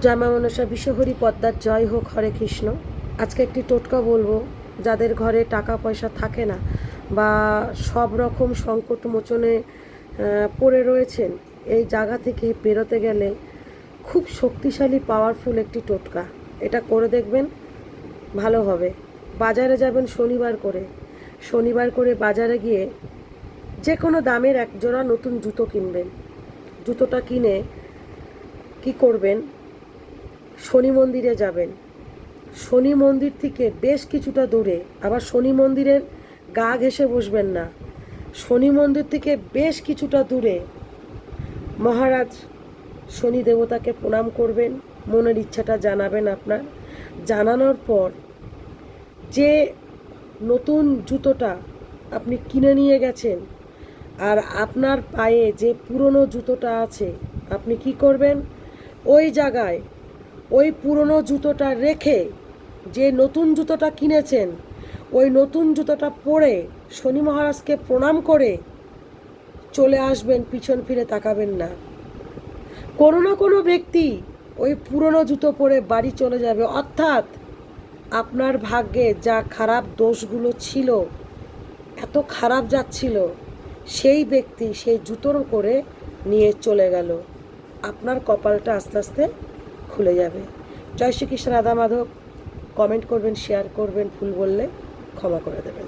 জয় মা মনসা বিশ্বহরি পদ্মার জয় হোক। হরে কৃষ্ণ। আজকে একটি টোটকা বলবো, যাদের ঘরে টাকা পয়সা থাকে না বা সব রকম সংকট মোচনে পড়ে রয়েছেন, এই জায়গা থেকে বেরোতে গেলে খুব শক্তিশালী পাওয়ারফুল একটি টোটকা। এটা করে দেখবেন, ভালো হবে। বাজারে যাবেন শনিবার করে বাজারে গিয়ে যে কোনো দামের এক জোড়া নতুন জুতো কিনবেন। জুতোটা কিনে কি করবেন, শনি মন্দিরে যাবেন। শনি মন্দির থেকে বেশ কিছুটা দূরে, আবার শনি মন্দিরের গা ঘেঁষে বসবেন না, শনি মন্দির থেকে বেশ কিছুটা দূরে মহারাজ শনি দেবতাকে প্রণাম করবেন, মনের ইচ্ছাটা জানাবেন আপনার। জানানোর পর যে নতুন জুতোটা আপনি কিনে নিয়ে গেছেন আর আপনার পায়ে যে পুরনো জুতোটা আছে, আপনি কি করবেন, ওই জায়গায় ওই পুরনো জুতোটা রেখে যে নতুন জুতোটা কিনেছেন, ওই নতুন জুতোটা পরে শনি মহারাজকে প্রণাম করে চলে আসবেন, পিছন ফিরে তাকাবেন না। কোনো না কোনো ব্যক্তি ওই পুরনো জুতো পরে বাড়ি চলে যাবে, অর্থাৎ আপনার ভাগ্যে যা খারাপ দোষগুলো ছিল, এত খারাপ যাচ্ছিল, সেই ব্যক্তি সেই জুতোর করে নিয়ে চলে গেল। আপনার কপালটা আস্তে আস্তে খুলে যাবে। জয় শ্রীকৃষ্ণ, রাধা মাধব। কমেন্ট করবেন, শেয়ার করবেন, ভুল বললে ক্ষমা করে দেবেন।